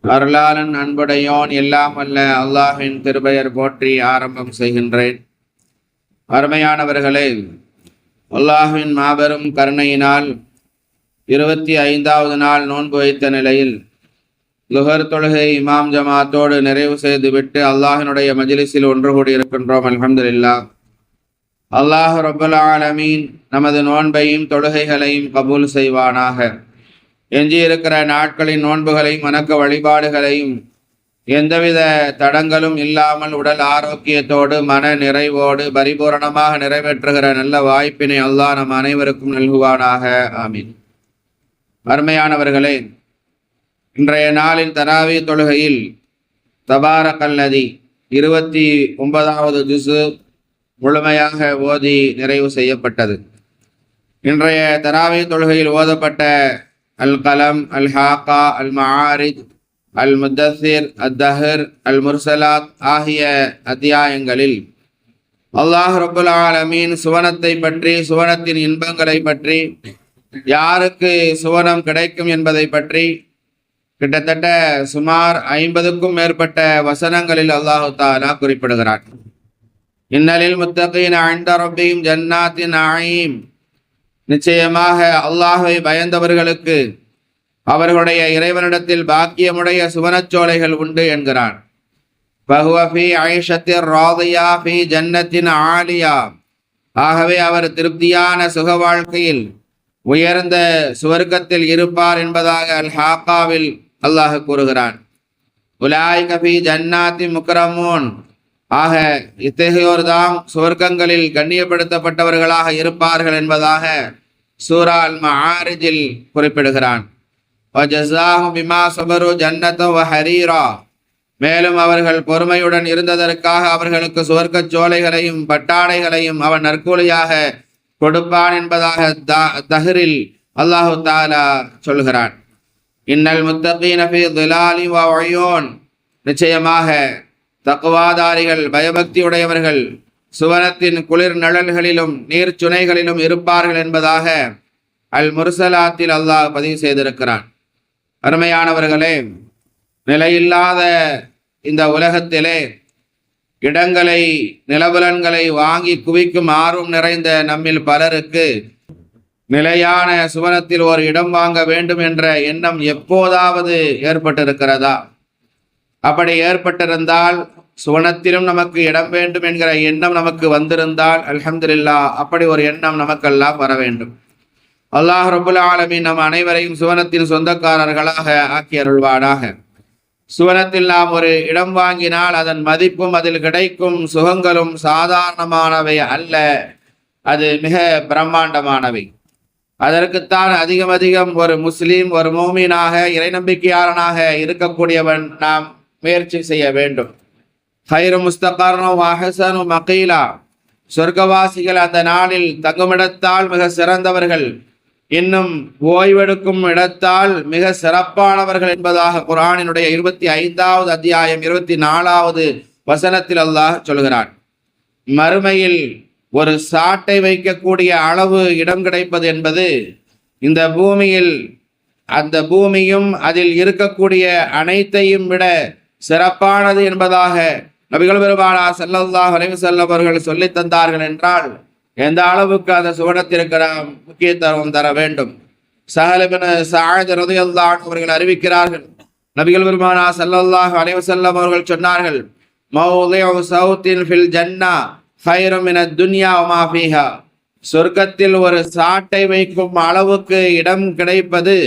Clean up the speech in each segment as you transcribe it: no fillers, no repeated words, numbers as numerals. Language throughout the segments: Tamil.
அருளாளன் அன்புடையோன் எல்லாம் அல்ல அல்லாஹின் திருப்பெயர் போற்றி ஆரம்பம் செய்கின்றேன். அருமையானவர்களே, அல்லாஹின் மாபெரும் கருணையினால் 25வது நாள் நோன்பு வைத்த நிலையில் லுஹர் தொழுகை இமாம் ஜமாத்தோடு நிறைவு செய்துவிட்டு அல்லாஹினுடைய மஜ்லிஸில் ஒன்று கூடி இருக்கின்றோம். அல்ஹம்துலில்லாஹ். அல்லாஹ் ரப்பல் ஆலமீன் நமது நோன்பையும் தொழுகைகளையும் கபூல் செய்வானாக. எஞ்சியிருக்கிற நாட்களின் நோன்புகளையும் வணக்க வழிபாடுகளையும் எந்தவித தடங்களும் இல்லாமல் உடல் ஆரோக்கியத்தோடு மன நிறைவோடு பரிபூரணமாக நிறைவேற்றுகிற நல்ல வாய்ப்பினை அல்லாஹ் நம் அனைவருக்கும் நல்குவானாக. ஆமீன். அருமையானவர்களே, இன்றைய நாளின் தராவி தொழுகையில் தபாரக்கல்லதி 29வது ஜுஸு முழுமையாக ஓதி நிறைவு செய்யப்பட்டது. இன்றைய தராவி தொழுகையில் ஓதப்பட்ட அல் கலம், அல் ஹாக்கா, அல் மஆரிஜ், அல் முத்தஸிர், அத்தஹர், அல் முர்சலாத் ஆகிய அத்தியாயங்களில் அல்லாஹ் ரப்புல் ஆலமீன் சுவனத்தை பற்றி, சுவனத்தின் இன்பங்களை பற்றி, யாருக்கு சுவனம் கிடைக்கும் என்பதை பற்றி கிட்டத்தட்ட சுமார் 50க்கும் மேற்பட்ட வசனங்களில் அல்லாஹு தஆலா குறிப்பிடுகிறார். இன்னலில் முத்தகீன இன்த ரப்பிஹிம் ஜன்னாத்தின் நஈம், நிச்சயமாக அல்லாஹ்வை பயந்தவர்களுக்கு அவர்களுடைய இறைவனிடத்தில் பாக்கியமுடைய சுவனச்சோலைகள் உண்டு என்கிறான். ஃபஹுவ ஃபீ ஐஷத்திர் ராதியா ஃபீ ஜன்னத்தின் ஆலியா, ஆகவே அவர் திருப்தியான சுக வாழ்க்கையில் உயர்ந்த சுவர்க்கத்தில் இருப்பார் என்பதாக அல் ஹாக்காவில் அல்லாஹ் கூறுகிறான். உலாயிக ஃபீ ஜன்னாத்தி முக்ரமூன், ஆக இத்தகையோர்தாம் சுவர்க்கங்களில் கண்ணியப்படுத்தப்பட்டவர்களாக இருப்பார்கள் என்பதாக சூரா அல் மஆரிஜில் குறிப்பிடுகிறான். வஜஸாஹும் பிமா ஸபரு ஜன்னத்தன் வ ஹரீரா, மேலும் அவர்கள் பொறுமையுடன் இருந்ததற்காக அவர்களுக்கு சுவர்க்கச் சோலைகளையும் பட்டாடைகளையும் அவன் நற்கூலியாக கொடுப்பான் என்பதாக தஹ்ரில் அல்லாஹு தஆலா சொல்கிறான். இன்னல் முத்தகீன ஃபீ ظிலாலி வ உயூன், நிச்சயமாக தக்வாதாரிகள் பயபக்தி உடையவர்கள் சுவனத்தின் குளிர் நிழல்களிலும் நீர்ச்சுனைகளிலும் இருப்பார்கள் என்பதாக அல் முர்சலாத்தில் அல்லாஹ் பதிவு செய்திருக்கிறான். அருமையானவர்களே, நிலையில்லாத இந்த உலகத்திலே இடங்களை, நிலபுலன்களை வாங்கி குவிக்கும் ஆர்வம் நிறைந்த நம்மில் பலருக்கு நிலையான சுவனத்தில் ஒரு இடம் வாங்க வேண்டும் என்ற எண்ணம் எப்போதாவது ஏற்பட்டிருக்கிறதா? அப்படி ஏற்பட்டிருந்தால், சுவனத்திலும் நமக்கு இடம் வேண்டும் என்கிற எண்ணம் நமக்கு வந்திருந்தால் அல்ஹம்துலில்லாஹ், அப்படி ஒரு எண்ணம் நமக்கெல்லாம் வர வேண்டும். அல்லாஹ் ரப்புல் ஆலமீன் நம் அனைவரையும் சுவனத்தின் சொந்தக்காரர்களாக ஆக்கி அருள்வானாக. சுவனத்தில் நாம் ஒரு இடம் வாங்கினால் அதன் மதிப்பும் அதில் கிடைக்கும் சுகங்களும் சாதாரணமானவை அல்ல, அது மிக பிரம்மாண்டமானவை. அதற்குத்தான் அதிகம் ஒரு முஸ்லீம், ஒரு மூமினாக, இறை நம்பிக்கையாளனாக இருக்கக்கூடியவன் நாம் முயற்சி செய்ய வேண்டும். ஹைரு முஸ்தகர்னு வஹசனு மகீலா, சொர்க்கவாசிகள் அந்த நாளில் தங்குமிடத்தால் மிக சிறந்தவர்கள், இன்னும் ஓய்வெடுக்கும் இடத்தால் மிக சிறப்பானவர்கள் என்பதாக குர்ஆனினுடைய 25வது அத்தியாயம் 24வது வசனத்தில் அல்லாஹ் சொல்கிறான். மறுமையில் ஒரு சாட்டை வைக்கக்கூடிய அளவு இடம் கிடைப்பது என்பது இந்த பூமியில், அந்த பூமியும் அதில் இருக்கக்கூடிய அனைத்தையும் விட சிறப்பானது என்பதாக நபிகள் பெருமானார் ஸல்லல்லாஹு அலைஹி வஸல்லம் அவர்கள் சொல்லித் தந்தார்கள் என்றால் எந்த அளவுக்கு அந்த சுவனத்திற்கு நாம் முக்கியத்துவம் தர வேண்டும். ஸஹல் இப்னு ஸஅத் ரலியல்லாஹு அன்ஹு அவர்கள் அறிவிக்கிறார்கள், நபிகள் பெருமானார் ஸல்லல்லாஹு அலைஹி வஸல்லம் அவர்கள் சொன்னார்கள், மௌதிஉ ஸௌத்தின் ஃபில் ஜன்னா கைரும் மினத் துன்யா வ மா ஃபீஹா, சொர்க்கத்தில் ஒரு சாட்டை வைக்கும் அளவுக்கு இடம் கிடைப்பது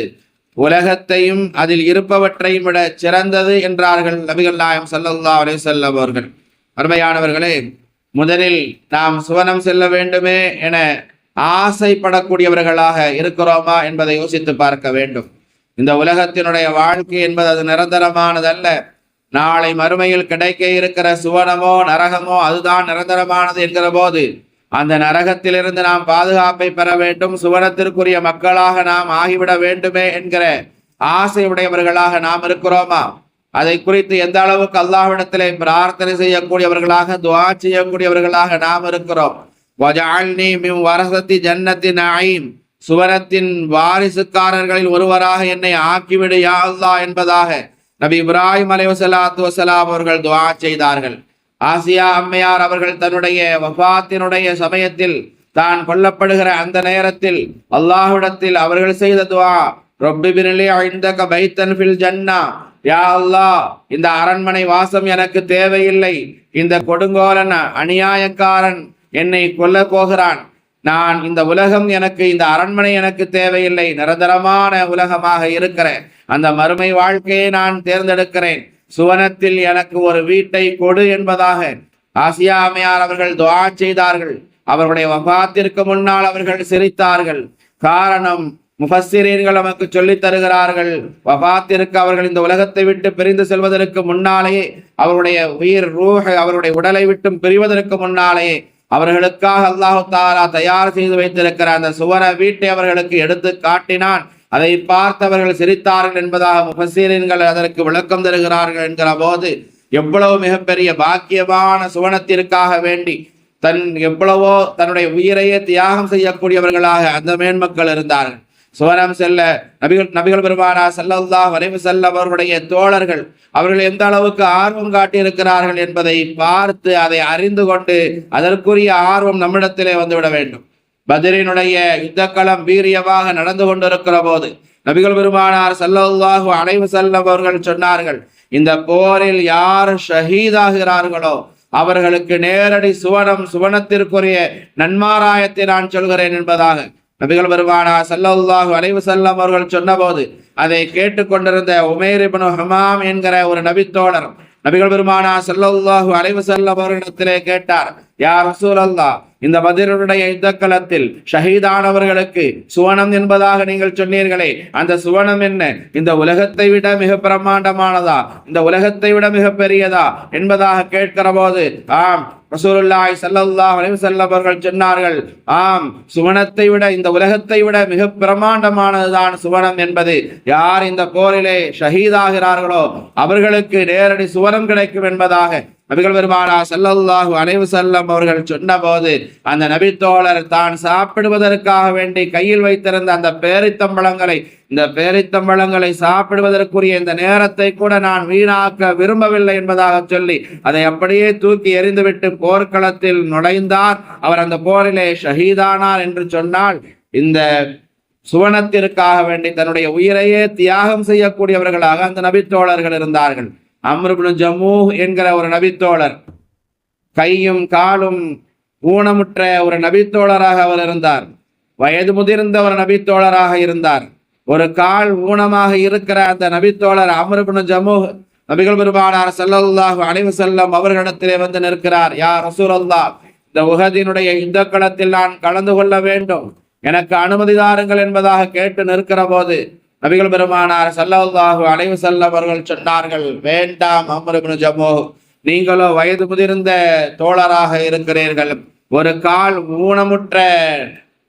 உலகத்தையும் அதில் இருப்பவற்றையும் விட சிறந்தது என்றார்கள் நபிகள் நாயகம் ஸல்லல்லாஹு அலைஹி வஸல்லம் அவர்கள். அருமையானவர்களே, முதலில் நாம் சுவனம் செல்ல வேண்டுமே என ஆசைப்படக்கூடியவர்களாக இருக்கிறோமா என்பதை யோசித்து பார்க்க வேண்டும். இந்த உலகத்தினுடைய வாழ்க்கை என்பது அது நிரந்தரமானதல்ல. நாளை மறுமையில் கிடைக்க இருக்கிற சுவனமோ நரகமோ அதுதான் நிரந்தரமானது என்கிற போது அந்த நரகத்திலிருந்து நாம் பாதுகாப்பை பெற வேண்டும், சுவனத்திற்குரிய மக்களாக நாம் ஆகிவிட வேண்டுமே என்கிற ஆசையுடையவர்களாக நாம் இருக்கிறோமா? அதை குறித்து எந்த அளவுக்கு அல்லாஹ்விடத்திலே பிரார்த்தனை செய்யக்கூடியவர்களாக, துஆ செய்யக்கூடியவர்களாக நாம் இருக்கிறோம். வஜஅல்னி மின் வரஸத்தி ஜன்னத்தின் நஈம், சுவனத்தின் வாரிசுக்காரர்களில் ஒருவராக என்னை ஆக்கிவிடு யா அல்லாஹ் என்பதாக நபி இப்ராஹிம் அலைஹிஸ்ஸலாத்து வஸலாம் அவர்கள் துஆ செய்தார்கள். ஆசியா அம்மையார் அவர்கள் தன்னுடைய வஃபாத்தினுடைய சமயத்தில் தான் கொல்லப்படுகிற அந்த நேரத்தில் அல்லாஹ்விடத்தில் அவர்கள் செய்த துஆ, ரப்பி பின்லி இந்தக பைத்தன் ஃபில் ஜன்னா, யா அல்லாஹ், இந்த அரண்மனை வாசம் எனக்கு தேவையில்லை, இந்த கொடுங்கோலன் அநியாயக்காரன் என்னை கொல்ல போகிறான், நான் இந்த உலகம் எனக்கு, இந்த அரண்மனை எனக்கு தேவையில்லை, நிரந்தரமான உலகமாக இருக்கிற அந்த மறுமை வாழ்க்கையை நான் தேர்ந்தெடுக்கிறேன், சுவனத்தில் எனக்கு ஒரு வீட்டை கொடு என்பதாக ஆசியா அம்மையார் அவர்கள் துஆ செய்தார்கள். அவர்களுடைய வஃபாத்திற்கு முன்னால் அவர்கள் சிரித்தார்கள். காரணம், முஃபஸ்ஸிரீன்கள் நமக்கு சொல்லித் தருகிறார்கள், வஃபாத்திற்கு அவர்கள் இந்த உலகத்தை விட்டு பிரிந்து செல்வதற்கு முன்னாலேயே, அவருடைய உயிர் ரூஹ் அவருடைய உடலை விட்டு பிரிவதற்கு முன்னாலேயே அவர்களுக்காக அல்லாஹ் தஆலா தயார் செய்து வைத்திருக்கிற அந்த சுவன வீட்டை அவர்களுக்கு எடுத்து காட்டினான். அதை பார்த்தவர்கள் சிரித்தார்கள் என்பதாக முஃபஸ்ஸிரீன்கள் அதற்கு விளக்கம் தருகிறார்கள். என்கிற போது எவ்வளவு மிகப்பெரிய பாக்கியமான சுவனத்திற்காக வேண்டி எவ்வளவோ தன்னுடைய உயிரையே தியாகம் செய்யக்கூடியவர்களாக அந்த மேன்மக்கள் இருந்தார்கள். சுவனம் செல்ல நபிகள் பெருமானார் ஸல்லல்லாஹு அலைஹி வஸல்லம் அவர்களுடைய தோழர்கள் அவர்கள் எந்த அளவுக்கு ஆர்வம் காட்டியிருக்கிறார்கள் என்பதை பார்த்து அதை அறிந்து கொண்டு அதற்குரிய ஆர்வம் நம்மிடத்திலே வந்துவிட வேண்டும். பத்ரினுடைய யுத்தக்களம் வீரியமாக நடந்து கொண்டிருக்கிற போது நபிகள் பெருமானார் ஸல்லல்லாஹு அலைஹி வஸல்லம் அவர்கள் சொன்னார்கள், இந்த போரில் யார் ஷஹீதாகிறார்களோ அவர்களுக்கு நேரடி சுவனத்திற்குரிய நன்மாராயத்தை நான் சொல்கிறேன் என்பதாக நபிகள் பெருமானார் ஸல்லல்லாஹு அலைஹி வஸல்லம் அவர்கள் சொன்னபோது அதை கேட்டுக்கொண்டிருந்த உமைர் இப்னு ஹமாம் என்கிற ஒரு நபித்தோழர் நபிகள் பெருமானார் ஸல்லல்லாஹு அலைஹி வஸல்லம் அவர்களிடத்திலே கேட்டார், யா ரசூலல்லாஹ், இந்த பத்ருடைய யுத்தக்களத்தில் ஷஹீதானவர்களுக்கு சுவனம் என்பதாக நீங்கள் சொன்னீர்களே, அந்த சுவனம் என்ன? இந்த உலகத்தை விட மிக பிரம்மாண்டமானதா, இந்த உலகத்தை விட மிக பெரியதா என்பதாக கேட்கிற போது, ஆம், ரசூலுல்லாஹி ஸல்லல்லாஹு அலைஹி வஸல்லம் அவர்கள் சொன்னார்கள், ஆம், சுவனத்தை விட, இந்த உலகத்தை விட மிக பிரம்மாண்டமானதுதான் சுவனம் என்பது. யார் இந்த போரிலே ஷஹீதாகிறார்களோ அவர்களுக்கு நேரடி சுவனம் கிடைக்கும் என்பதாக நபிகள் பெருமானார் ஸல்லல்லாஹு அலைஹி வஸல்லம் அவர்கள் சொன்னபோது அந்த நபித்தோழர் தான் சாப்பிடுவதற்காக வேண்டி கையில் வைத்திருந்த அந்த பேரித்தம்பழங்களை சாப்பிடுவதற்குரிய இந்த நேரத்தை கூட நான் வீணாக்க விரும்பவில்லை என்பதாக சொல்லி அதை அப்படியே தூக்கி எறிந்துவிட்டு போர்க்களத்தில் நுழைந்தார். அவர் அந்த போரிலே ஷஹீதானார் என்று சொன்னால், இந்த சுவனத்திற்காக வேண்டி தன்னுடைய உயிரையே தியாகம் செய்யக்கூடியவர்களாக அந்த நபித்தோழர்கள் இருந்தார்கள். அம்ர் இப்னு ஜமூஹ் என்கிற ஒரு நபித்தோழர், கையும் காலும் ஊனமுற்ற ஒரு நபித்தோழராக அவர் இருந்தார். வயது முதிர்ந்த ஒரு நபித்தோழராக இருந்தார். ஒரு கால் ஊனமாக இருக்கிற அந்த நபித்தோழர் அம்ர் இப்னு ஜமூஹ் நபிகள் பெருமானார் ஸல்லல்லாஹு அலைஹி வஸல்லம் அவர்களிடத்திலே வந்து நிற்கிறார். யா ரசூலல்லாஹ், இந்த உஹதினுடைய யுத்தக்களத்தில் நான் கலந்து கொள்ள வேண்டும், எனக்கு அனுமதி தாருங்கள் என்பதாக கேட்டு நிற்கிற போது நபிகள் பெருமானார் ஸல்லல்லாஹு அலைஹி வஸல்லம் அவர்கள் சொன்னார்கள், வேண்டாம் அம்ர் இப்னு ஜமூஹ், நீங்களோ வயது முதிர்ந்த தோழராக இருக்கிறீர்கள், ஒரு கால் ஊனமுற்ற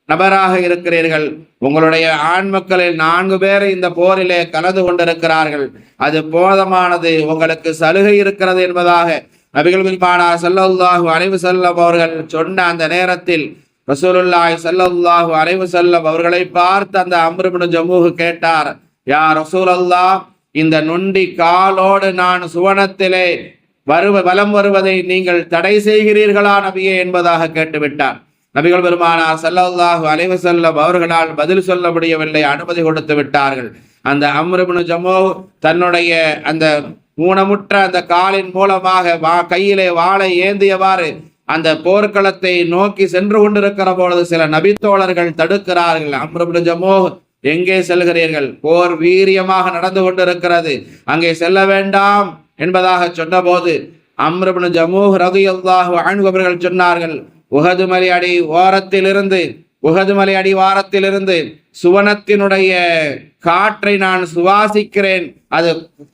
நபராக இருக்கிறீர்கள், உங்களுடைய ஆண் மக்களில் 4 பேர் இந்த போரிலே கலந்து கொண்டிருக்கிறார்கள், அது போதமானது, உங்களுக்கு சலுகை இருக்கிறது என்பதாக நபிகள் பெருமானார் ஸல்லல்லாஹு அலைஹி வஸல்லம் அவர்கள் சொன்ன அந்த நேரத்தில் ரசூலுல்லாஹி ஸல்லல்லாஹு அலைஹி வஸல்லம் அவர்களை பார்த்து அந்த அம்ர் இப்னு ஜமூஹ் கேட்டார், யா ரசூலல்லாஹ், இந்த நொண்டி காலோடு நான் சுவனத்திலே வலம் வருவதை நீங்கள் தடை செய்கிறீர்களா நபியே என்பதாக கேட்டுவிட்டார். நபிகள் பெருமானார் ஸல்லல்லாஹு அலைஹி வஸல்லம் அவர்களால் பதில் சொல்ல முடியவில்லை, அனுமதி கொடுத்து விட்டார்கள். அந்த அம்ர் இப்னு ஜமூஹ் தன்னுடைய அந்த ஊனமுற்ற அந்த காலின் மூலமாக கையிலே வாளை ஏந்தியவாறு அந்த போர்க்களத்தை நோக்கி சென்று கொண்டிருக்கிற பொழுது சில நபித்தோழர்கள் தடுக்கிறார்கள். அம்ர் இப்னு ஜமூஹ், எங்கே செல்கிறீர்கள்? போர் வீரியமாக நடந்து கொண்டிருக்கிறது, அங்கே செல்ல வேண்டாம் என்பதாக சொன்னபோது அம்ர் இப்னு ஜமூஹ் ரலியல்லாஹு அன்ஹு அவர்கள் சொன்னார்கள், உஹது மலை அடிவாரத்திலிருந்து சுவனத்தினுடைய காற்றை நான் சுவாசிக்கிறேன், அது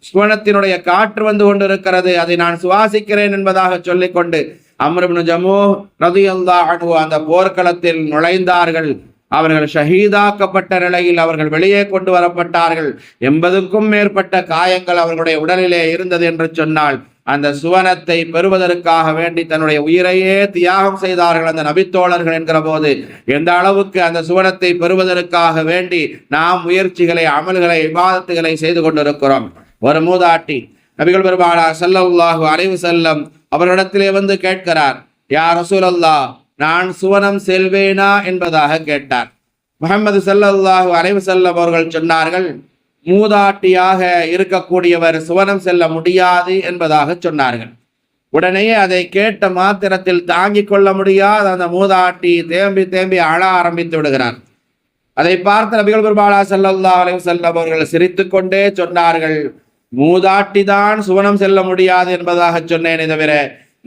சுவனத்தினுடைய காற்று வந்து கொண்டிருக்கிறது, அதை நான் சுவாசிக்கிறேன் என்பதாக சொல்லிக்கொண்டு அம்ர் இப்னு ஜமூஹ் ரலியல்லாஹு அன்ஹு அந்த போர்க்களத்தில் நுழைந்தார்கள். அவர்கள் ஷஹீதாக்கப்பட்ட நிலையில் அவர்கள் வெளியே கொண்டு வரப்பட்டார்கள். 80க்கும் மேற்பட்ட காயங்கள் அவர்களுடைய உடலிலே இருந்தது என்று சொன்னால், அந்த சுவனத்தை பெறுவதற்காக வேண்டி தன்னுடைய உயிரையே தியாகம் செய்தார்கள் அந்த நபித்தோழர்கள் என்கிற போது எந்த அளவுக்கு அந்த சுவனத்தை பெறுவதற்காக வேண்டி நாம் முயற்சிகளை, அமல்களை, இபாதத்துகளை செய்து கொண்டிருக்கிறோம். ஒரு மூதாட்டி நபிகள் பெருமானார் ஸல்லல்லாஹு அலைஹி வஸல்லம் அவர்களிடத்திலே வந்து கேட்கிறார், யா ரசூலல்லாஹ், நான் சுவனம் செல்வேனா என்பதாக கேட்டார். முஹம்மது ஸல்லல்லாஹு அலைஹி வஸல்லம் அவர்கள் சொன்னார்கள், மூதாட்டியாக இருக்கக்கூடியவர் சுவனம் செல்ல முடியாது என்பதாக சொன்னார்கள். உடனே அதை கேட்ட மாத்திரத்தில் தாங்கிக் கொள்ள முடியாத அந்த மூதாட்டி தேம்பி தேம்பி அழ ஆரம்பித்து விடுகிறார். அதை பார்த்த நபிகள் பெருமானார் ஸல்லல்லாஹு அலைஹி வஸல்லம் அவர்கள் சிரித்துக் கொண்டே சொன்னார்கள், மூதாட்டி தான் சுவனம் செல்ல முடியாது என்பதாக சொன்னேனே தவிர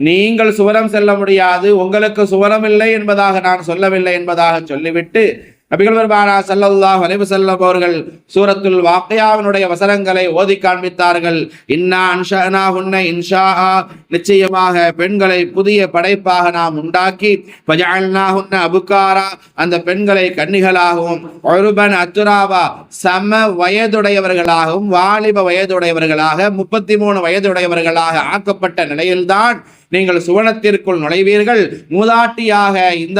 நீங்கள் சுவனம் செல்ல முடியாது, உங்களுக்கு சுவனம் இல்லை என்பதாக நான் சொல்லவில்லை என்பதாக சொல்லிவிட்டு நபிகள் பெருமானார் ஸல்லல்லாஹு அலைஹி வஸல்லம் அவர்கள் சூரத்துல் வாக்கியாவினுடைய வசனங்களை ஓதி காண்பித்தார்கள். இன்னா அன்ஷஅனாஹுன்ன இன்ஷாஆ, நிச்சயமாக பெண்களை புதிய படைப்பாக நாம் உண்டாக்கி, ஃபஜஅல்னாஹுன்ன அபுகாரா, அந்த பெண்களை கன்னிகளாகவும், உருபன் அத்துராவா, சம வயதுடையவர்களாகவும், வாலிப வயதுடையவர்களாக, 33 வயதுடையவர்களாக ஆக்கப்பட்ட நிலையில்தான் நீங்கள் சுவனத்திற்குள் நுழைவீர்கள். மூதாட்டியாக இந்த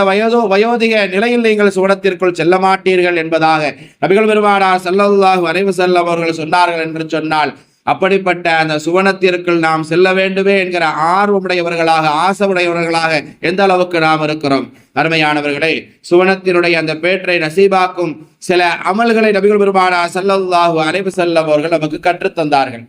வயோதிக நிலையில் நீங்கள் சுவனத்திற்குள் செல்ல மாட்டீர்கள் என்பதாக நபிகள் பெருமானார் ஸல்லல்லாஹு அலைஹி வஸல்லம் அவர்கள் சொன்னார்கள் என்று சொன்னால், அப்படிப்பட்ட அந்த சுவனத்திற்குள் நாம் செல்ல வேண்டுமே என்கிற ஆர்வமுடையவர்களாக, ஆசையுடையவர்களாக எந்த அளவுக்கு நாம் இருக்கிறோம். அருமையானவர்களே, சுவனத்தினுடைய அந்த பேற்றை நசீபாக்கும் சில அமல்களை நபிகள் பெருமானார் ஸல்லல்லாஹு அலைஹி வஸல்லம் அவர்கள் நமக்கு கற்றுத்தந்தார்கள்.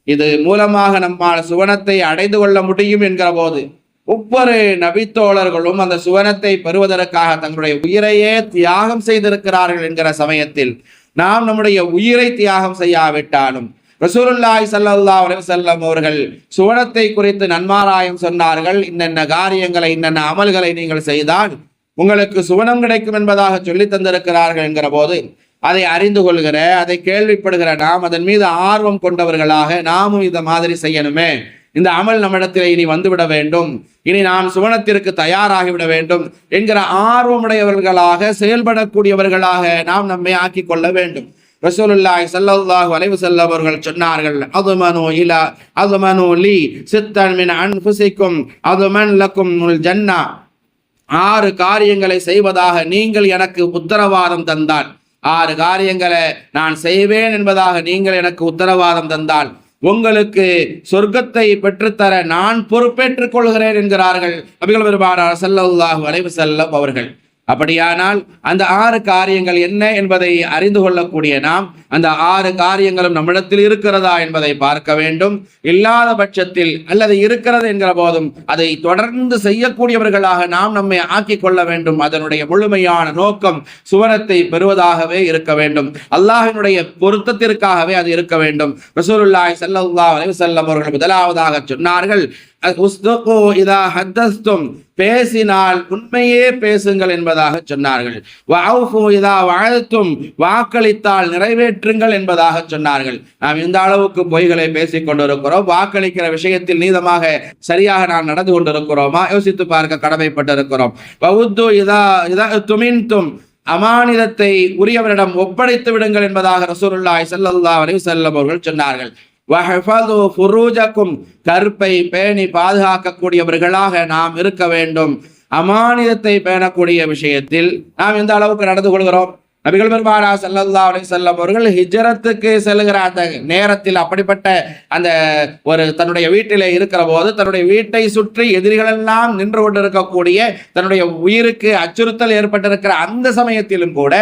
இது மூலமாக நம்மால் சுவனத்தை அடைந்து கொள்ள முடியும் என்கிற போது ஒவ்வொரு நபித்தோழர்களும் அந்த சுவனத்தை பெறுவதற்காக தங்களுடைய உயிரையே தியாகம் செய்திருக்கிறார்கள் என்கிற சமயத்தில் நாம் நம்முடைய உயிரை தியாகம் செய்யாவிட்டாலும் ரசூலுல்லாஹி ஸல்லல்லாஹு அலைஹி வஸல்லம் அவர்கள் சுவனத்தை குறித்து நன்மாராயம் சொன்னார்கள். இன்னென்ன காரியங்களை, இன்னென்ன அமல்களை நீங்கள் செய்தால் உங்களுக்கு சுவனம் கிடைக்கும் என்பதாக சொல்லி தந்திருக்கிறார்கள் என்கிற போது அதை அறிந்து கொள்கிற, அதை கேள்விப்படுகிற நாம் அதன் மீது ஆர்வம் கொண்டவர்களாக நாமும் இந்த மாதிரி செய்யணுமே, இந்த அமல் நம்மிடத்தில் இனி வந்துவிட வேண்டும், இனி நாம் சுவனத்திற்கு தயாராகிவிட வேண்டும் என்கிற ஆர்வமுடையவர்களாக, செயல்படக்கூடியவர்களாக நாம் நம்மை ஆக்கி கொள்ள வேண்டும். ரசூலுல்லாஹி ஸல்லல்லாஹு அலைஹி வஸல்லம் அவர்கள் சொன்னார்கள், அதுமனு லி சித்தன் மின் அன்ஃபுசிக்கும் அதுமன் லக்குமுல் ஜன்னா, 6 காரியங்களை செய்வதாக நீங்கள் எனக்கு உத்தரவாதம் தந்தால், 6 காரியங்களை நான் செய்வேன் என்பதாக நீங்கள் எனக்கு உத்தரவாதம் தந்தால் உங்களுக்கு சொர்க்கத்தை பெற்றுத்தர நான் பொறுப்பேற்றுக் கொள்கிறேன் என்கிறார்கள் நபிகள் பெருமானார் ஸல்லல்லாஹு அலைஹி வஸல்லம் அவர்கள். அப்படியானால் அந்த 6 காரியங்கள் என்ன என்பதை அறிந்து கொள்ளக்கூடிய நாம் அந்த 6 காரியங்களும் நம்மிடத்தில் இருக்கிறதா என்பதை பார்க்க வேண்டும். இல்லாத பட்சத்தில் அல்லது இருக்கிறது என்கிற போதும் அதை தொடர்ந்து செய்யக்கூடியவர்களாக நாம் நம்மை ஆக்கிக் கொள்ள வேண்டும். அதனுடைய முழுமையான நோக்கம் சுவனத்தை பெறுவதாகவே இருக்க வேண்டும், அல்லாஹ்வினுடைய பொருத்தத்திற்காகவே அது இருக்க வேண்டும். ரசூலுல்லாஹி ஸல்லல்லாஹு அலைஹி வஸல்லம் அவர்கள் முதலாவதாக சொன்னார்கள், இதா ஹத்தஸ்தும், பேசினால் உண்மையே பேசுங்கள் என்பதாக சொன்னார்கள். வஅஃபு இதா வஅதும், வாக்களித்தால் நிறைவேற்றுங்கள் என்பதாக சொன்னார்கள். நாம் இந்த அளவுக்கு பொய்களை பேசிக் கொண்டிருக்கிறோம், வாக்களிக்கிற விஷயத்தில் நீதமாக சரியாக நாம் நடந்து கொண்டிருக்கிறோமா யோசித்து பார்க்க கடமைப்பட்டிருக்கிறோம். வஉத்து இதா துமின்தும், அமானிதத்தை உரியவரிடம் ஒப்படைத்து விடுங்கள் என்பதாக ரசூலுல்லாஹி ஸல்லல்லாஹு அலைஹி வஸல்லம் அவர்கள் சொன்னார்கள். வஹஃபது ஃபுரூஜக்கும், கற்பை பேணி பாதுகாக்கக்கூடியவர்களாக நாம் இருக்க வேண்டும். அமானிதத்தை பேணக்கூடிய விஷயத்தில் நாம் எந்த அளவுக்கு நடந்து கொள்கிறோம். நபிகள் பெருமானார் ஸல்லல்லாஹு அலைஹி வஸல்லம் அவர்கள் ஹிஜ்ரத்துக்கு செல்கிற அந்த நேரத்தில் அப்படிப்பட்ட அந்த ஒரு தன்னுடைய வீட்டிலே இருக்கிற போது தன்னுடைய வீட்டை சுற்றி எதிரிகளெல்லாம் நின்று கொண்டிருக்கக்கூடிய, தன்னுடைய உயிருக்கு அச்சுறுத்தல் ஏற்பட்டிருக்கிற அந்த சமயத்திலும் கூட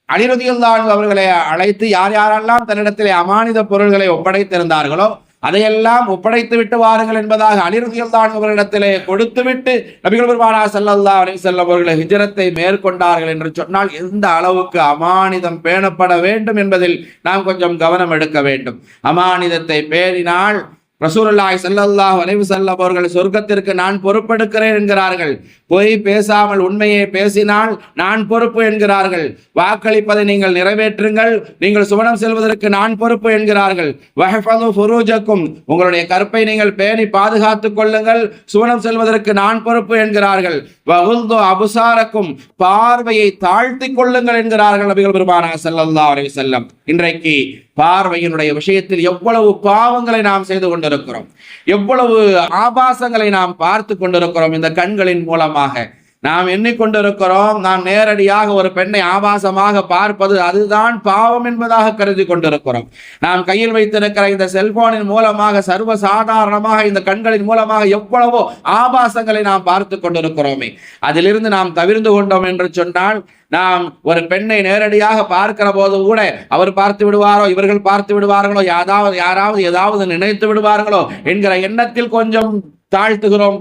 அலி ரலியல்லாஹு அன்ஹு அவர்களை அழைத்து யார் யாரெல்லாம் தன்னிடத்திலே அமானித பொருள்களை ஒப்படைத்திருந்தார்களோ அதையெல்லாம் ஒப்படைத்து விட்டு வாருங்கள் என்பதாக அலி ரலியல்லாஹு அன்ஹு அவர்களிடத்திலே கொடுத்துவிட்டு நபிகள் பெருமானார் ஸல்லல்லாஹு அலைஹி வஸல்லம் அவர்கள் ஹிஜ்ரத்தை மேற்கொண்டார்கள் என்று சொன்னால் எந்த அளவுக்கு அமானிதம் பேணப்பட வேண்டும் என்பதில் நாம் கொஞ்சம் கவனம் எடுக்க வேண்டும். அமானிதத்தை பேணினால் ரசூலுல்லாஹி ஸல்லல்லாஹு அலைஹி வஸல்லம் அவர்கள் சொர்க்கத்திற்கு நான் பொறுப்பெடுக்கிறேன் என்கிறார்கள். பொய் பேசாமல் உண்மையை பேசினால் நான் பொறுப்பு என்கிறார்கள். வாக்களிப்பதை நீங்கள் நிறைவேற்றுங்கள், நீங்கள் சுவனம் செல்வதற்கு நான் பொறுப்பு என்கிறார்கள். வஹஃபது ஃபுரூஜக்கும், உங்களுடைய கற்பை நீங்கள் பேணி பாதுகாத்துக் கொள்ளுங்கள், சுவனம் செல்வதற்கு நான் பொறுப்பு என்கிறார்கள். வகுல்து அபுசாரக்கும், பார்வையை தாழ்த்தி கொள்ளுங்கள் என்கிறார்கள் நபிகள் பெருமானார் ஸல்லல்லாஹு அலைஹி வஸல்லம். இன்றைக்கு பார்வையினுடைய விஷயத்தில் எவ்வளவு பாவங்களை நாம் செய்து கொண்டிருக்கிறோம், எவ்வளவு ஆபாசங்களை நாம் பார்த்து கொண்டிருக்கிறோம் இந்த கண்களின் மூலமாக. நாம் எண்ணிக்கொண்டிருக்கிறோம், நாம் நேரடியாக ஒரு பெண்ணை ஆபாசமாக பார்ப்பது அதுதான் பாவம் என்பதாக கருதி கொண்டிருக்கிறோம். நாம் கையில் வைத்திருக்கிற இந்த செல்போனின் மூலமாக சர்வ சாதாரணமாக இந்த கண்களின் மூலமாக எவ்வளவோ ஆபாசங்களை நாம் பார்த்து கொண்டிருக்கிறோமே, அதிலிருந்து நாம் தவிர்ந்து கொண்டோம் என்று சொன்னால், நாம் ஒரு பெண்ணை நேரடியாக பார்க்கிற போது கூட அவர் பார்த்து விடுவாரோ, இவர்கள் பார்த்து விடுவார்களோ, யாராவது ஏதாவது நினைத்து விடுவார்களோ என்கிற எண்ணத்தில் கொஞ்சம் தாழ்த்துகிறோம்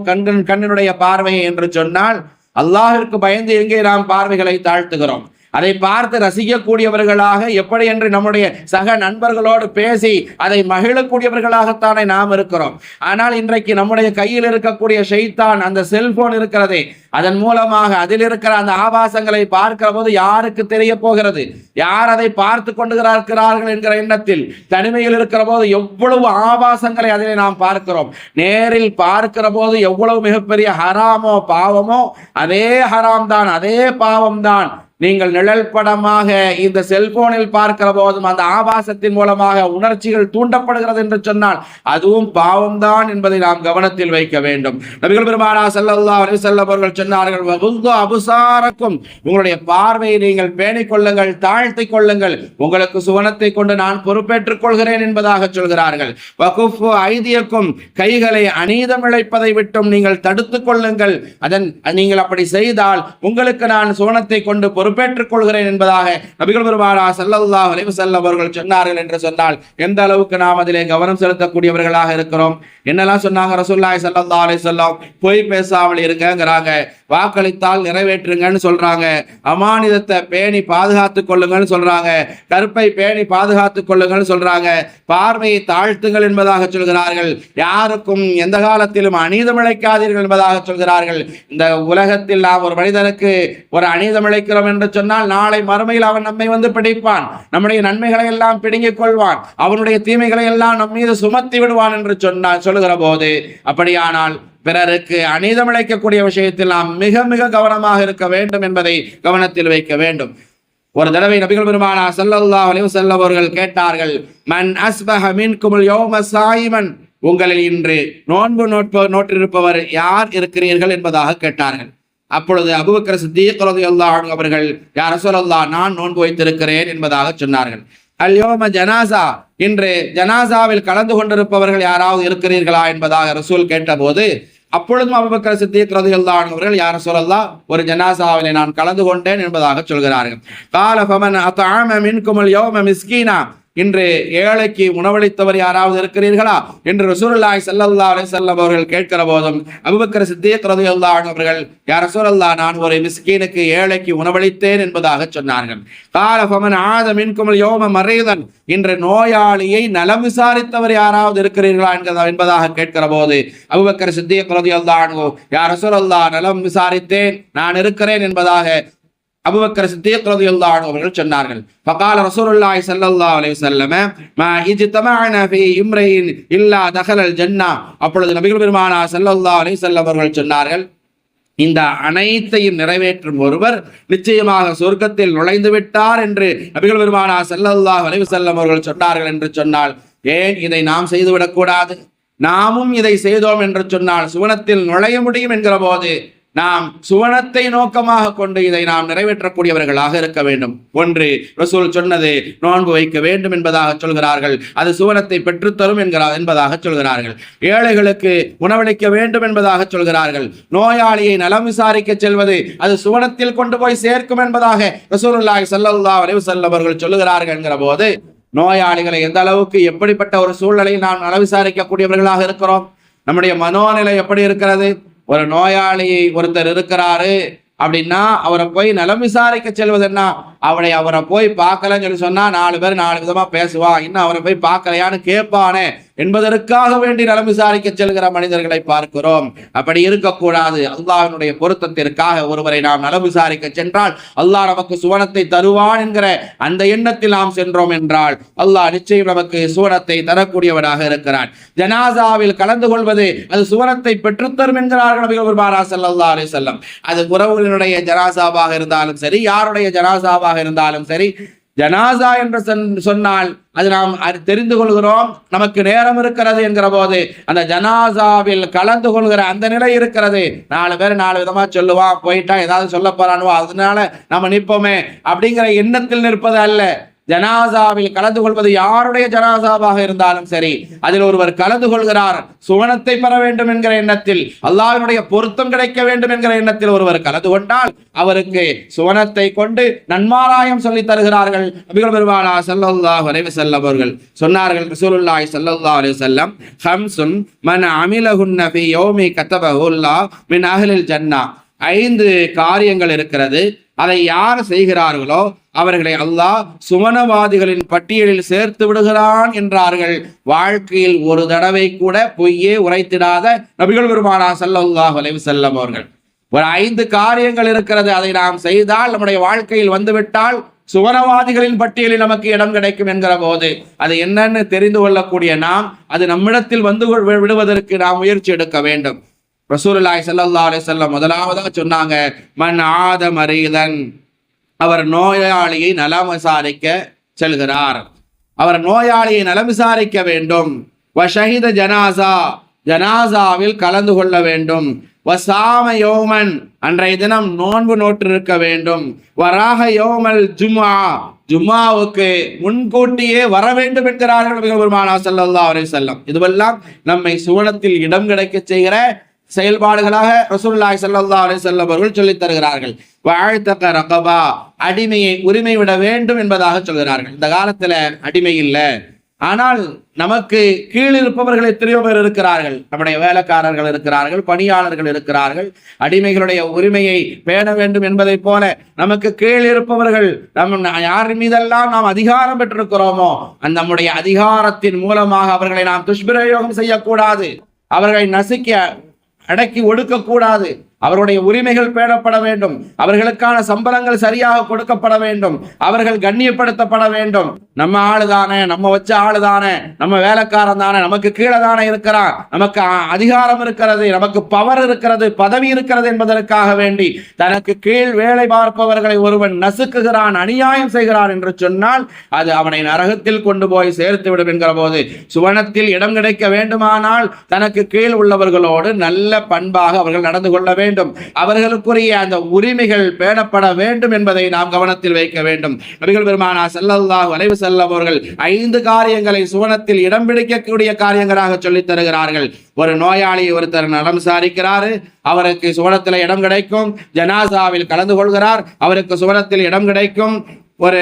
கண்ணினுடைய பார்வையை என்று சொன்னால், அல்லாஹிற்கு பயந்து எங்கே நாம் பார்வைகளை தாழ்த்துகிறோம்? அதை பார்த்து ரசிக்கக்கூடியவர்களாக எப்படி என்று நம்முடைய சக நண்பர்களோடு பேசி அதை மகிழக்கூடியவர்களாகத்தானே நாம் இருக்கிறோம். ஆனால் இன்றைக்கு நம்முடைய கையில் இருக்கக்கூடிய ஷைத்தான், அந்த செல்போன் இருக்கிறதே, அதன் மூலமாக அதில் இருக்கிற அந்த ஆபாசங்களை பார்க்கிற போது யாருக்கு தெரிய போகிறது? யார் அதை பார்த்து கொண்டிருக்கிறார்கள் என்கிற எண்ணத்தில் தனிமையில் இருக்கிற போது எவ்வளவு ஆபாசங்களை அதிலே நாம் பார்க்கிறோம். நேரில் பார்க்கிற போது எவ்வளவு மிகப்பெரிய ஹராமோ பாவமோ அதே ஹராம் தான், அதே பாவம் தான். நீங்கள் நிழல் படமாக இந்த செல்போனில் பார்க்கிற போதும் அந்த ஆபாசத்தின் மூலமாக உணர்ச்சிகள் தூண்டப்படுகிறது என்று சொன்னால் அதுவும் பாவம்தான் என்பதை நாம் கவனத்தில் வைக்க வேண்டும். நபிகள் பெருமானா ஸல்லல்லாஹு அலைஹி வஸல்லம் அவர்கள் சொன்னார்கள், வகுந்து அபுசாரக்கும், உங்களுடைய பார்வையை நீங்கள் பேணிக் கொள்ளுங்கள், தாழ்த்திக் கொள்ளுங்கள், உங்களுக்கு சுவனத்தை கொண்டு நான் பொறுப்பேற்றுக் கொள்கிறேன் என்பதாக சொல்கிறார்கள். வகுஃபு ஐதியக்கும், கைகளை அநீதம் இழைப்பதை விட்டும் நீங்கள் தடுத்துக் கொள்ளுங்கள், நீங்கள் அப்படி செய்தால் உங்களுக்கு நான் சுவனத்தை கொண்டு பொறுப்பேற்றுக் கொள்கிறேன் என்பதாக நபிகள் பெருமானா ஸல்லல்லாஹு அலைஹி வஸல்லம் அவர்கள் சொன்னார்கள் என்று சொன்னால் எந்த அளவுக்கு நாம் அதிலே கவனம் செலுத்தக்கூடியவர்களாக இருக்கிறோம். என்னெல்லாம் சொன்னாங்க ரசூலுல்லாஹி ஸல்லல்லாஹு அலைஹி வஸல்லம்? பொய் பேசாமல் இருங்கங்கறாங்க, வாக்களித்தால் நிறைவேற்றுங்கன்னு சொல்றாங்க, அமானிதத்தை பேணி பாதுகாத்துக் கொள்ளுங்கன்னு சொல்றாங்க, கற்பை பேணி பாதுகாத்துக் கொள்ளுங்கன்னு சொல்றாங்க, பார்வையை தாழ்த்துங்கள் என்பதாக சொல்கிறார்கள், யாருக்கும் எந்த காலத்திலும் அநீதம் இழைக்காதீர்கள் என்பதாக சொல்கிறார்கள். இந்த உலகத்தில் நாம் ஒரு மனிதனுக்கு ஒரு அநீதம் இழைக்கிறோம் என்று சொன்னால் நாளை மறுமையில் அவன் நம்மை வந்து பிடிப்பான், நம்முடைய நன்மைகளை எல்லாம் பிடுங்கிக் கொள்வான், அவனுடைய தீமைகளை எல்லாம் நம் மீது சுமத்தி விடுவான் என்று சொல்லுகிற போது, அப்படியானால் பிறருக்கு அநீதம் இழைக்கக்கூடிய விஷயத்தில் நாம் மிக மிக கவனமாக இருக்க வேண்டும் என்பதை கவனத்தில் வைக்க வேண்டும். ஒரு தடவை நபிகள் பெருமானா ஸல்லல்லாஹு அலைஹி வஸல்லம் அவர்கள் கேட்டார்கள், மன் அஸ்பஹ மின்குமுல் யௌம ஸாயிமன், உங்களில் இன்று நோன்பு நோற்றிருப்பவர் யார் இருக்கிறீர்கள் என்பதாக கேட்டார்கள். அப்பொழுது அபூபக்கர் சித்தீக் ரலியல்லாஹு அன்ஹு அவர்கள், யா ரசூலல்லாஹ், நான் நோன்பு வைத்திருக்கிறேன் என்பதாக சொன்னார்கள். அல்யோம ஜனாசா, இன்று ஜனாசாவில் கலந்து கொண்டிருப்பவர்கள் யாராவது இருக்கிறீர்களா என்பதாக ரசூல் கேட்டபோது, அப்பொழுதும் அபூபக்கர் சித்தீக் ரலியல்லாஹு அன்ஹு அவர்கள், யா ரசூலல்லாஹ், ஒரு ஜனாசாவிலே நான் கலந்து கொண்டேன் என்பதாக சொல்கிறார்கள். கால ஃபமன் அத்அம மின்குமுல் யௌம மிஸ்கீனா, இன்று ஏழைக்கு உணவளித்தவர் யாராவது இருக்கிறீர்களா என்று ரசூலுல்லாஹி ஸல்லல்லாஹு அலைஹி வஸல்லம் அவர்கள் கேட்கிற போதும் அபூபக்கர் சித்தீக் ரலியல்லாஹு அன்ஹு அவர்கள், யா ரசூலல்லாஹ், நான் ஒரு மிஸ்கீனுக்கு ஏழைக்கு உணவளித்தேன் என்பதாக சொன்னார்கள். கால ஃபமன் ஆத மின்குமுல் யௌம மரீதன், இன்று நோயாளியை நலம் விசாரித்தவர் யாராவது இருக்கிறீர்களா என்பதாக கேட்கிற போது அபூபக்கர் சித்தீக் ரலியல்லாஹு அன்ஹு, யா ரசூலல்லாஹ், நலம் விசாரித்தேன், நான் இருக்கிறேன் என்பதாக அபூபக்கர் சித்தீக் ரலியல்லாஹு அன்ஹு அவர்கள் சொன்னார்கள். ஃபகால ரசூலுல்லாஹி ஸல்லல்லாஹு அலைஹி வஸல்லம், மா இஜ்தமஅனா ஃபீ இம்ரைன் இல்லா தഖலல் ஜன்னah. அப்பொழுது நபிகள் பெருமானா ஸல்லல்லாஹு அலைஹி வஸல்லம் அவர்கள் சொன்னார்கள், இந்த அனைத்தையும் நிறைவேற்றும் ஒருவர் நிச்சயமாக சொர்க்கத்தில் நுழைந்து விட்டார் என்று நபிகள் பெருமானா ஸல்லல்லாஹு அலைஹி வஸல்லம் அவர்கள் சொன்னார்கள் என்று சொன்னால், ஏன் இதை நாம் செய்துவிடக்கூடாது? நாமும் இதை செய்தோம் என்று சொன்னால் சுவனத்தில் நுழைய முடியும் என்கிற போது நாம் சுவனத்தை நோக்கமாக கொண்டு இதை நாம் நிறைவேற்றக்கூடியவர்களாக இருக்க வேண்டும். ஒன்று, ரசூல் சொன்னது நோன்பு வைக்க வேண்டும் என்பதாக சொல்கிறார்கள், அது சுவனத்தை பெற்றுத்தரும் என்பதாக சொல்கிறார்கள். ஏழைகளுக்கு உணவளிக்க வேண்டும் என்பதாக சொல்கிறார்கள். நோயாளியை நலம் விசாரிக்க செல்வது அது சுவனத்தில் கொண்டு போய் சேர்க்கும் என்பதாக ரசூலுல்லாஹி ஸல்லல்லாஹு அலைஹி வஸல்லம் அவர்கள் சொல்லுகிறார்கள் என்கிற போது, நோயாளிகளை எந்த அளவுக்கு எப்படிப்பட்ட ஒரு சூழ்நிலையில் நாம் நல விசாரிக்கக்கூடியவர்களாக இருக்கிறோம்? நம்முடைய மனோநிலை எப்படி இருக்கிறது? ஒரு நோயாளி ஒருத்தர் இருக்கிறாரு அப்படின்னா அவரை போய் நலம் விசாரிக்க செல்வதுன்னா, அவரை போய் பார்க்கலன்னு சொல்லி சொன்னா 4 பேர் 4 விதமா பேசுவான், இன்னும் அவரை போய் பார்க்கலையான்னு கேட்பானே என்பதற்காக வேண்டி நலம் விசாரிக்க செல்கிற மனிதர்களை பார்க்கிறோம். அப்படி இருக்கக்கூடாது. அல்லாஹ்வினுடைய பொருத்தத்திற்காக ஒருவரை நாம் நலம் விசாரிக்க சென்றால் அல்லாஹ் நமக்கு சுவனத்தை தருவான் என்கிற அந்த எண்ணத்தில் நாம் சென்றோம் என்றால் அல்லாஹ் நிச்சயம் நமக்கு சுவனத்தை தரக்கூடியவனாக இருக்கிறான். ஜனாசாவில் கலந்து கொள்வது அது சுவனத்தை பெற்றுத்தரும் என்கிறார்கள் நபிகள் பெருமானா ஸல்லல்லாஹு அலைஹி வஸல்லம். அது உறவுகளுடைய ஜனாசாவாக இருந்தாலும் சரி, யாருடைய ஜனாசாவாக இருந்தாலும் சரி, ஜனாசா என்று சொன்னால் அது நாம் தெரிந்து கொள்கிறோம், நமக்கு நேரம் இருக்கிறது என்கிற போது அந்த ஜனாசாவில் கலந்து கொள்கிற அந்த நிலை இருக்கிறது. 4 பேர் 4 விதமா சொல்லுவான், போயிட்டா ஏதாவது சொல்ல போறானுவோ அதனால நம்ம நிற்போமே அப்படிங்கிற எண்ணத்தில் நிற்பது அல்ல. ஜனாசாவில் கலந்து கொள்வது யாருடைய ஜனாசாவாக இருந்தாலும் சரி, அதில் ஒருவர் கலந்து கொள்கிறார் சுவனத்தை பெற வேண்டும் என்கிற எண்ணத்தில், அல்லாஹ்வினுடைய பொருத்தம் கிடைக்க வேண்டும் என்கிற எண்ணத்தில் ஒருவர் கலந்து கொண்டால் அவருக்கு சுவனத்தை கொண்டு நன்மாராயம் சொல்லி தருகிறார்கள். நபிகள் பெருமானார் ஸல்லல்லாஹு அலைஹி வஸல்லம் அவர்கள் சொன்னார்கள், ரசூலுல்லாஹி ஸல்லல்லாஹு அலைஹி வஸல்லம், ஹம்சுன் மன் அமிலஹுன்ன ஃபீ யௌமி கதபஹுல்லாஹ் மின் அஹ்லில் ஜன்னah. 5 காரியங்கள் இருக்கிறது, அதை யார் செய்கிறார்களோ அவர்களை அல்லாஹ் சுவனவாதிகளின் பட்டியலில் சேர்த்து விடுகிறான் என்றார்கள். வாழ்க்கையில் ஒரு தடவை கூட பொய்யே உரைத்திடாத நபிகள் பெருமானார் ஸல்லல்லாஹு அலைஹி வஸல்லம் அவர்கள். ஒரு 5 காரியங்கள் இருக்கிறது, அதை நாம் செய்தால் நம்முடைய வாழ்க்கையில் வந்துவிட்டால் சுவனவாதிகளின் பட்டியலில் நமக்கு இடம் கிடைக்கும் என்கிற போது அது என்னன்னு தெரிந்து கொள்ளக்கூடிய நாம் அது நம்மிடத்தில் வந்து விடுவதற்கு நாம் முயற்சி எடுக்க வேண்டும். ரசூலுல்லாஹி ஸல்லல்லாஹு அலைஹி வஸல்லம் முதலாவதாக சொன்னாங்க, மன் ஆத மரீதன், அவர் நோயாளியை நலம் விசாரிக்க செல்கிறார், அவர் நோயாளியை நலம் விசாரிக்க வேண்டும். வஷஹித ஜனாசா, ஜனாசாவில் கலந்து கொள்ள வேண்டும். வசாம யோமன், அன்றைய தினம் நோன்பு நோற்றிருக்க வேண்டும். வராக யோமல் ஜும்ஆ, ஜும்மாவுக்கு முன்கூட்டியே வர வேண்டும் என்கிறார்கள் நபிகள் பெருமானார் ஸல்லல்லாஹு அலைஹி வஸல்லம். இதுவெல்லாம் நம்மை சுவனத்தில் இடம் கிடைக்க செய்கிற செயல்பாடுகளாக ரசூலுல்லாஹி ஸல்லல்லாஹு அலைஹி வஸல்லம் அவர்கள் சொல்லித் தருகிறார்கள். வஅழ்தக ரகபா, அடிமையை உரிமை விட வேண்டும் என்பதாக சொல்கிறார்கள். இந்த காலத்துல அடிமை இல்லை, ஆனால் நமக்கு கீழ் இருப்பவர்கள் எத்தனையோ பேர் இருக்கிறார்கள். நம்முடைய வேலைக்காரர்கள் இருக்கிறார்கள், பணியாளர்கள் இருக்கிறார்கள். அடிமைகளுடைய உரிமையை பேண வேண்டும் என்பதை போல நமக்கு கீழ் இருப்பவர்கள், யார் மீதெல்லாம் நாம் அதிகாரம் பெற்றிருக்கிறோமோ அந்த நம்முடைய அதிகாரத்தின் மூலமாக அவர்களை நாம் துஷ்பிரயோகம் செய்யக்கூடாது, அவர்களை நசுக்க அடக்கி ஒடுக்கக்கூடாது. அவருடைய உரிமைகள் பேணப்பட வேண்டும், அவர்களுக்கான சம்பளங்கள் சரியாக கொடுக்கப்பட வேண்டும், அவர்கள் கண்ணியப்படுத்தப்பட வேண்டும். நம்ம ஆளுதானே, நம்ம வச்ச ஆளுதானே, நம்ம வேலைக்காரன் தானே, நமக்கு கீழே தானே இருக்கிறான், நமக்கு அதிகாரம் இருக்கிறது, நமக்கு பவர் இருக்கிறது, பதவி இருக்கிறது என்பதற்காக வேண்டி தனக்கு கீழ் வேலை பார்ப்பவர்களை ஒருவன் நசுக்குகிறான், அநியாயம் செய்கிறான் என்று சொன்னால் அது அவனை நரகத்தில் கொண்டு போய் சேர்த்து விடும் என்கிற போது சுவனத்தில் இடம் கிடைக்க வேண்டுமானால் தனக்கு கீழ் உள்ளவர்களோடு நல்ல பண்பாக அவர்கள் நடந்து கொள்ள வேண்டும், அவர்களுக்குரிய அந்த உரிமைகள் பேணப்பட வேண்டும் என்பதை நாம் கவனத்தில் வைக்க வேண்டும். நபிகள் பெருமானார் ஸல்லல்லாஹு அலைஹி வஸல்லம் அவர்கள் 5 காரியங்களை சுவனத்தில் இடம் பிடிக்கக்கூடிய காரியங்களாக சொல்லித் தருகிறார்கள். ஒரு நோயாளியை ஒருத்தர் நலம் விசாரிக்கிறாரு, அவருக்கு சுவனத்தில் இடம் கிடைக்கும். ஜனாசாவில் கலந்து கொள்கிறார், அவருக்கு சுவனத்தில் இடம் கிடைக்கும். ஒரு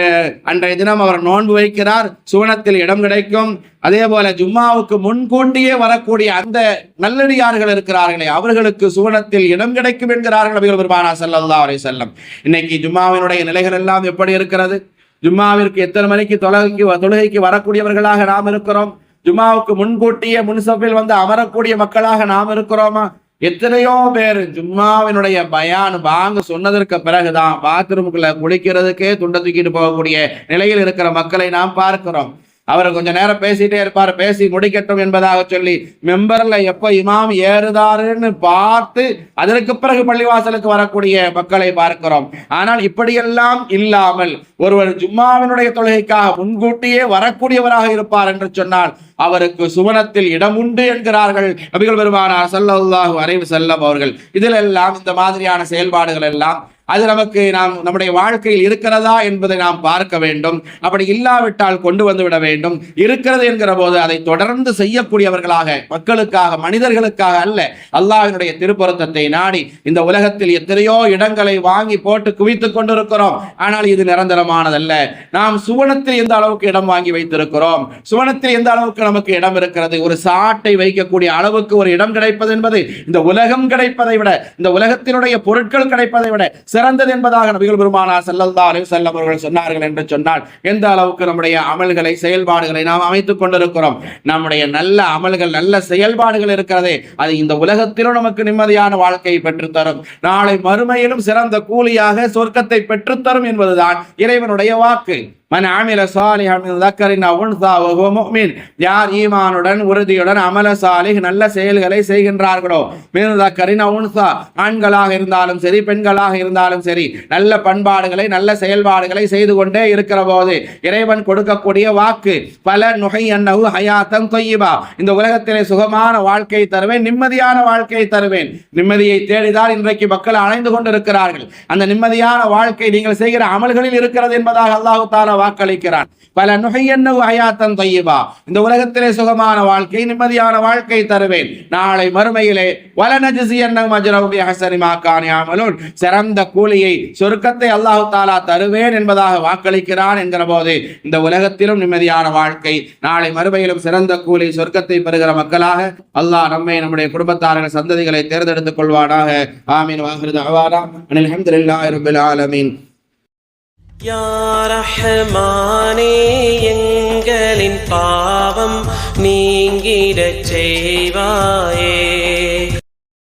அன்றைய தினம் அவர் நோன்பு வைக்கிறார், சுவனத்தில் இடம் கிடைக்கும். அதே போல ஜும்மாவுக்கு முன்கூட்டியே வரக்கூடிய அந்த நல்லடியார்கள் இருக்கிறார்களே அவர்களுக்கு சுவனத்தில் இடம் கிடைக்கும் என்கிறார்கள் நபிகள் பெருமானார் ஸல்லல்லாஹு அலைஹி வஸல்லம். இன்னைக்கு ஜும்மாவினுடைய நிலைகள் எல்லாம் எப்படி இருக்கிறது? ஜும்மாவிற்கு எத்தனை மணிக்கு தொழுகைக்கு வரக்கூடியவர்களாக நாம் இருக்கிறோம்? ஜும்மாவுக்கு முன்கூட்டியே முன்சப்பில் வந்து அமரக்கூடிய மக்களாக நாம் இருக்கிறோமா? எத்தனையோ பேர் ஜும்மாவினுடைய பயான் வாங்க சொன்னதற்கு பிறகுதான் பாத்ரூமுக்குள்ள குளிக்கிறதுக்கே துண்டை தூக்கிட்டு போகக்கூடிய நிலையில் இருக்கிற மக்களை நாம் பார்க்கிறோம். அவர் கொஞ்ச நேரம் பேசிட்டே இருப்பார், பேசி முடிக்கட்டும் என்பதாக சொல்லி மெம்பர்ல எப்ப இமாம் ஏறுதாருன்னு பார்த்து அதற்கு பிறகு பள்ளிவாசலுக்கு வரக்கூடிய மக்களை பார்க்கிறோம். ஆனால் இப்படியெல்லாம் இல்லாமல் ஒருவர் ஜும்மாவினுடைய தொழுகைக்காக முன்கூட்டியே வரக்கூடியவராக இருப்பார் என்று சொன்னால் அவருக்கு சுவனத்தில் இடம் உண்டு என்கிறார்கள் நபிகள் பெருமானார் ஸல்லல்லாஹு அலைஹி வஸல்லம் அவர்கள். இதில் எல்லாம் இந்த மாதிரியான செயல்பாடுகள் எல்லாம் அது நமக்கு நம்முடைய வாழ்க்கையில் இருக்கிறதா என்பதை நாம் பார்க்க வேண்டும். அப்படி இல்லாவிட்டால் கொண்டு வந்து விட வேண்டும். இருக்கிறது என்கிற போது அதை தொடர்ந்து செய்யக்கூடியவர்களாக, மக்களுக்காக, மனிதர்களுக்காக அல்ல, அல்லாஹ்வினுடைய திருப்பொருத்தத்தை நாடி இந்த உலகத்தில் எத்தனையோ இடங்களை வாங்கி போட்டு குவித்துக் கொண்டிருக்கிறோம். ஆனால் இது நிரந்தரமானதல்ல. நாம் சுவனத்தில் எந்த அளவுக்கு இடம் வாங்கி வைத்திருக்கிறோம், சுவனத்தில் எந்த அளவுக்கு நமக்கு இடம் இருக்கிறது, ஒரு சாட்டை வைக்கக்கூடிய அளவுக்கு ஒரு இடம் கிடைப்பது என்பது இந்த உலகம் கிடைப்பதை விட, இந்த உலகத்தினுடைய பொருட்கள் கிடைப்பதை விட சிறந்தது என்பதாக நபிகள் பெருமானார் ஸல்லல்லாஹு அலைஹி வஸல்லம் அவர்கள் சொன்னார்கள் என்று சொன்னால் எந்த அளவுக்கு நம்முடைய அமல்களை, செயல்பாடுகளை நாம் அமைத்துக் கொண்டிருக்கிறோம். நம்முடைய நல்ல அமல்கள், நல்ல செயல்பாடுகள் இருக்கிறதே அது இந்த உலகத்திலும் நமக்கு நிம்மதியான வாழ்க்கையை பெற்றுத்தரும், நாளை மறுமையிலும் சிறந்த கூலியாக சொர்க்கத்தை பெற்றுத்தரும் என்பதுதான் இறைவனுடைய வாக்கு. மன் அமில சாலிஹன் மின் ذكرٍ أو أنثى وهو مؤمن, யார் ஈமானுடன் உறுதியுடன் அமல சாலிஹ் நல்ல செயல்களை செய்கின்றார்களோ, மின் ذكرٍ أو أنثى, ஆண்களாக இருந்தாலும் சரி பெண்களாக இருந்தாலும் சரி, நல்ல பண்பாடுகளை நல்ல செயல்பாடுகளை செய்து கொண்டே இருக்கிற போது இறைவன் கொடுக்கக்கூடிய வாக்கு பல நுஹையன்னஹு ஹயாத்தன் தய்யிபா, இந்த உலகத்திலே சுகமான வாழ்க்கை தருவேன், நிம்மதியான வாழ்க்கை தருவேன். நிம்மதியை தேடிதான் இன்றைக்கு மக்கள் அலைந்து கொண்டிருக்கிறார்கள். அந்த நிம்மதியான வாழ்க்கை நீங்கள் செய்கிற அமல்களில் இருக்கிறது என்பதாக அல்லாஹ் தஆலா வாக்களிக்கிறான். பல நுஹையன்னஹு ஹயாத்தன் தய்யிபா, இந்த உலகத்திலே சுகமான வாழ்க்கை நிம்மதியான வாழ்க்கை தருவேன். நாளை மறுமையிலே வலனஜ்ஸியன்னஹும் அஜ்ரஹும் பிஅஹ்ஸனி மா கானூ யஅமலூன், சிறந்த கூலியை சொர்க்கத்தை அல்லாஹ் தஆலா தருவேன் என்பதாக வாக்களிக்கிறான் என்கிற போது இந்த உலகத்திலும் நிம்மதியான வாழ்க்கை, நாளை மறுமையிலும் சிறந்த கூலி சொர்க்கத்தை பெறுகிற மக்களாக அல்லாஹ் நம்மை நம்முடைய குடும்பத்தார்கள் சந்ததிகளை தேர்ந்தெடுத்துக் கொள்வானாக. ஆமீன். வாஹிரு தஅவானா அனில் ஹம்துலில்லாஹி ரப்பில் ஆலமீன். யா ரஹ்மானே